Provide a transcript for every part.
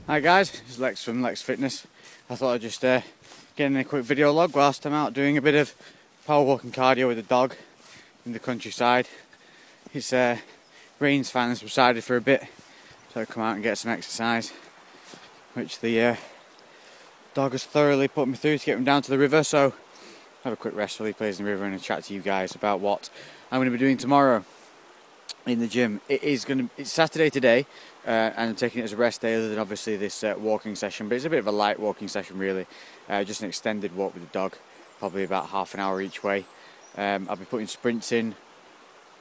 Hi guys, it's Lex from Lex Fitness. I thought I'd just get in a quick video log whilst I'm out doing a bit of power walking cardio with the dog in the countryside. It's rain's finally subsided for a bit, so I come out and get some exercise, which the dog has thoroughly put me through to get him down to the river. So have a quick rest while he plays in the river and a chat to you guys about what I'm going to be doing tomorrow in the gym. It's Saturday today, and I'm taking it as a rest day other than obviously this walking session, but it's a bit of a light walking session really, just an extended walk with the dog, probably about half an hour each way. I'll be putting sprints in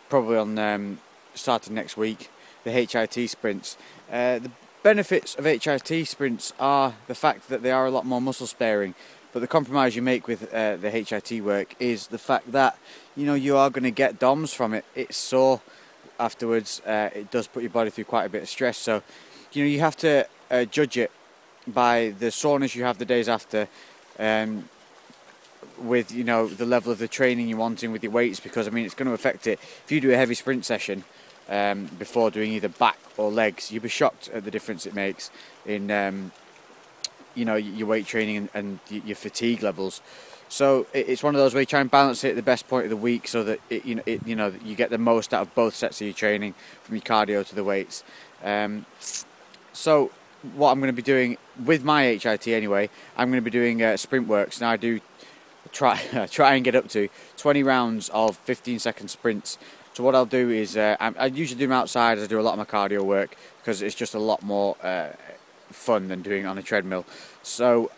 probably on starting next week, the HIIT Sprints. The benefits of HIIT Sprints are the fact that they are a lot more muscle sparing, but the compromise you make with the HIIT work is the fact that you are going to get DOMs from it. It's sore afterwards. It does put your body through quite a bit of stress, so you have to judge it by the soreness you have the days after, with the level of the training you're wanting with your weights, because it's going to affect it. If you do a heavy sprint session before doing either back or legs, you'll be shocked at the difference it makes in your weight training and your fatigue levels. So it's one of those where you try and balance it at the best point of the week, so that you get the most out of both sets of your training, from your cardio to the weights. So what I'm going to be doing with my HIIT anyway, I'm going to be doing sprint works. Now I do try and get up to 20 rounds of 15-second sprints. So what I'll do is I usually do them outside as I do a lot of my cardio work, because it's just a lot more fun than doing it on a treadmill. So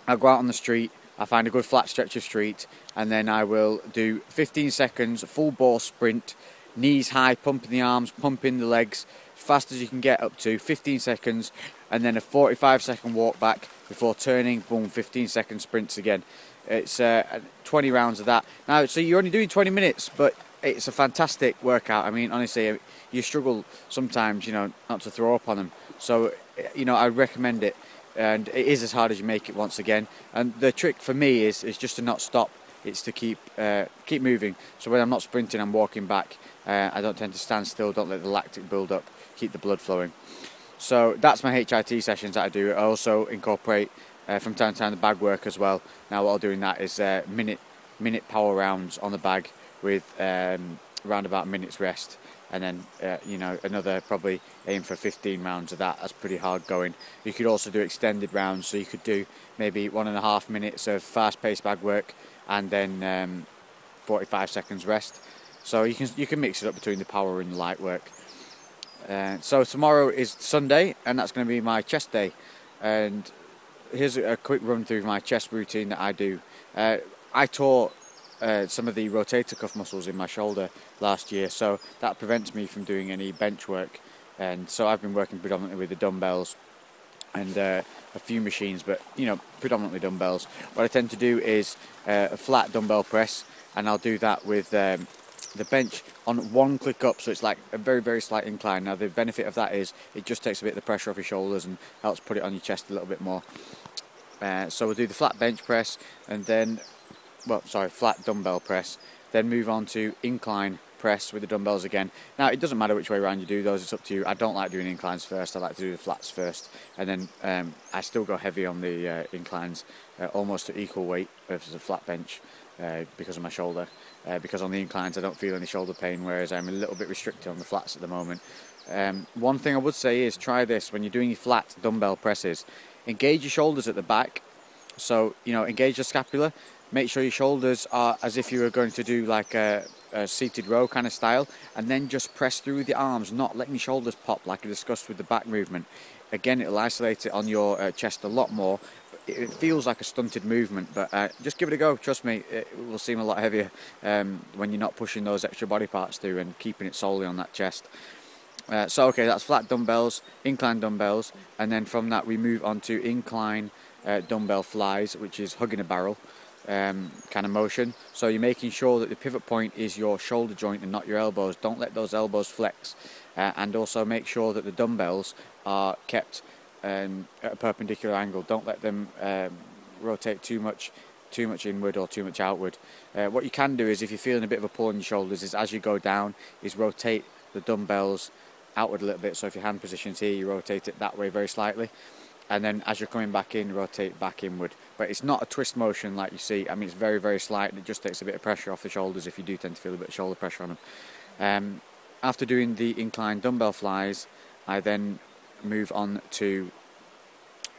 I'll go out on the street, I find a good flat stretch of street, and then I will do 15 seconds full bore sprint, knees high, pumping the arms, pumping the legs, fast as you can get up to 15 seconds, and then a 45-second walk back before turning, boom, 15-second sprints again. It's 20 rounds of that. Now, so you're only doing 20 minutes, but it's a fantastic workout. Honestly, you struggle sometimes, not to throw up on them. So, I recommend it. And it is as hard as you make it once again. And the trick for me is just to not stop. It's to keep moving. So when I'm not sprinting, I'm walking back. I don't tend to stand still. Don't let the lactic build up. Keep the blood flowing. So that's my HIIT sessions that I do. I also incorporate from time to time the bag work as well. Now what I'll do in that is minute power rounds on the bag with around about a minute's rest. And then, another, probably aim for 15 rounds of that. That's pretty hard going. You could also do extended rounds, so you could do maybe 1.5 minutes of fast-paced bag work and then 45 seconds rest. So you can mix it up between the power and the light work. So tomorrow is Sunday, and that's going to be my chest day. And here's a quick run through my chest routine that I do. I tore some of the rotator cuff muscles in my shoulder last year, so that prevents me from doing any bench work, and so I've been working predominantly with the dumbbells and a few machines, but predominantly dumbbells. What I tend to do is a flat dumbbell press, and I'll do that with the bench on one click up, so it's like a very, very slight incline. Now the benefit of that is it just takes a bit of the pressure off your shoulders and helps put it on your chest a little bit more. So we'll do the flat bench press, and then flat dumbbell press, then move on to incline press with the dumbbells again. Now it doesn't matter which way around you do those, it's up to you. I don't like doing inclines first, I like to do the flats first, and then I still go heavy on the inclines, almost at equal weight versus a flat bench, because of my shoulder, because on the inclines I don't feel any shoulder pain, whereas I'm a little bit restricted on the flats at the moment. One thing I would say is try this when you're doing your flat dumbbell presses. Engage your shoulders at the back, so engage your scapula. Make sure your shoulders are as if you were going to do like a seated row kind of style, and then just press through the arms, not letting your shoulders pop like I discussed with the back movement. Again, it'll isolate it on your chest a lot more. It feels like a stunted movement, but just give it a go. Trust me, it will seem a lot heavier when you're not pushing those extra body parts through and keeping it solely on that chest. So okay, that's flat dumbbells, incline dumbbells, and then from that we move on to incline dumbbell flies, which is hugging a barrel kind of motion. So you're making sure that the pivot point is your shoulder joint and not your elbows. Don't let those elbows flex, and also make sure that the dumbbells are kept at a perpendicular angle. Don't let them rotate too much inward or too much outward. What you can do is, if you're feeling a bit of a pull on your shoulders, is as you go down, is rotate the dumbbells outward a little bit. So if your hand position's here, you rotate it that way very slightly. And then as you're coming back in, rotate back inward. But it's not a twist motion like you see. I mean, it's very, very slight, and it just takes a bit of pressure off the shoulders if you do tend to feel a bit of shoulder pressure on them. After doing the incline dumbbell flies, I then move on to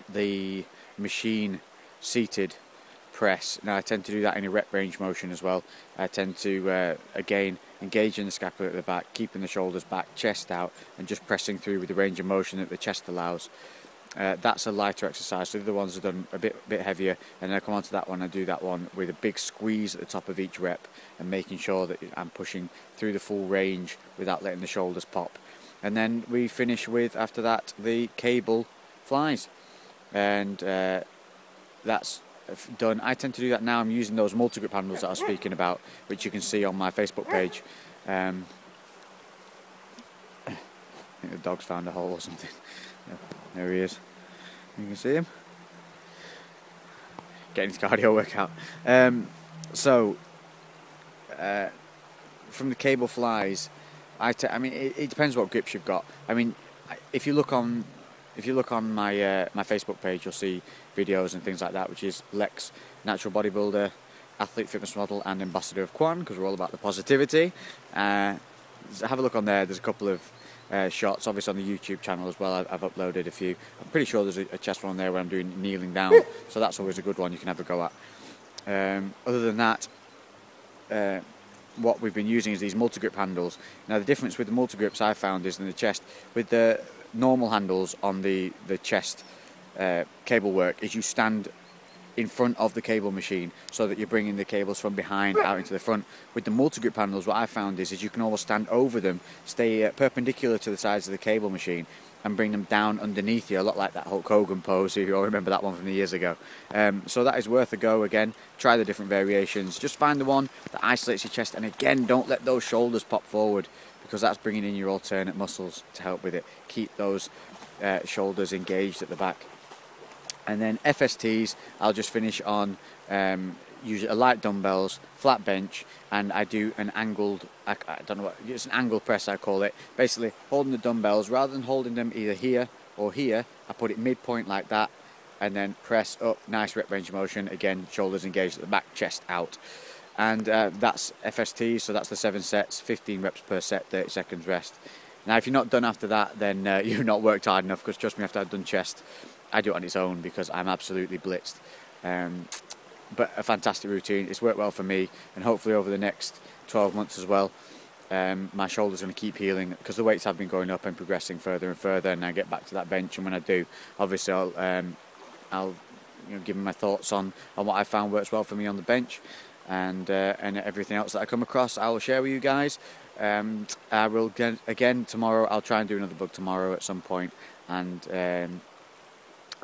the machine seated press. Now I tend to do that in a rep range motion as well. I tend to again engage in the scapula at the back, keeping the shoulders back, chest out, and just pressing through with the range of motion that the chest allows. That's a lighter exercise, so the other ones are done a bit heavier, and then I come on to that one. I do that one with a big squeeze at the top of each rep and making sure that I'm pushing through the full range without letting the shoulders pop. And then we finish with, after that, the cable flies, and that's done. I tend to do that now. I'm using those multi-grip handles that I was speaking about, which you can see on my Facebook page. I think the dog's found a hole or something. There he is. You can see him. Getting his cardio workout. From the cable flies, I mean, it depends what grips you've got. I mean, if you look on my my Facebook page, you'll see videos and things like that, which is Lex, natural bodybuilder, athlete, fitness model, and ambassador of Quan, because we're all about the positivity. Have a look on there. There's a couple of shots, obviously on the YouTube channel as well. I've uploaded a few. I'm pretty sure there's a chest one on there where I'm doing kneeling down, so that's always a good one you can have a go at. Other than that, what we've been using is these multi-grip handles. Now the difference with the multi-grips I found is in the chest, with the normal handles on the chest cable work, is you stand in front of the cable machine so that you're bringing the cables from behind out into the front. With the multi-grip handles, what I found is you can almost stand over them, stay perpendicular to the sides of the cable machine, and bring them down underneath you, a lot like that Hulk Hogan pose, if you all remember that one from the years ago. So that is worth a go. Again, try the different variations. Just find the one that isolates your chest, and again, don't let those shoulders pop forward, because that's bringing in your alternate muscles to help with it. Keep those shoulders engaged at the back. And then FSTs, I'll just finish on usually a light dumbbells, flat bench, and I do an angled, I don't know what, it's an angle press I call it. Basically holding the dumbbells, rather than holding them either here or here, I put it midpoint like that, and then press up, nice rep range motion, again, shoulders engaged at the back, chest out. And that's FSTs, so that's the 7 sets, 15 reps per set, 30 seconds rest. Now if you're not done after that, then you've not worked hard enough, because trust me, after I've done chest, I do it on its own because I'm absolutely blitzed. But a fantastic routine. It's worked well for me, and hopefully over the next 12 months as well, my shoulder's going to keep healing, because the weights have been going up and progressing further and further, and I get back to that bench, and when I do, obviously I'll give my thoughts on what I found works well for me on the bench, and everything else that I come across I will share with you guys. I will again tomorrow, I'll try and do another vlog tomorrow at some point, and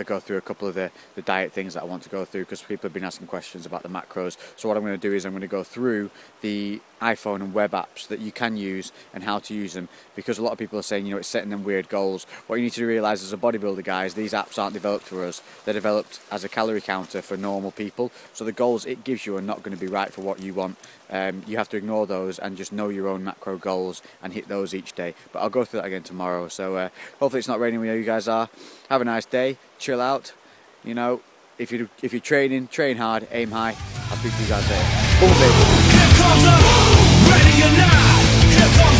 I go through a couple of the diet things that I want to go through, because people have been asking questions about the macros. So what I'm going to do is I'm going to go through the iPhone and web apps that you can use and how to use them, because a lot of people are saying, it's setting them weird goals. What you need to realise as a bodybuilder, guys, these apps aren't developed for us. They're developed as a calorie counter for normal people. So the goals it gives you are not going to be right for what you want. You have to ignore those and just know your own macro goals and hit those each day. But I'll go through that again tomorrow. So hopefully it's not raining where you guys are. Have a nice day. Chill out. If you're training, train hard, aim high. I'll speak to you guys later. Boom, baby. Here comes the ready or not. Here comes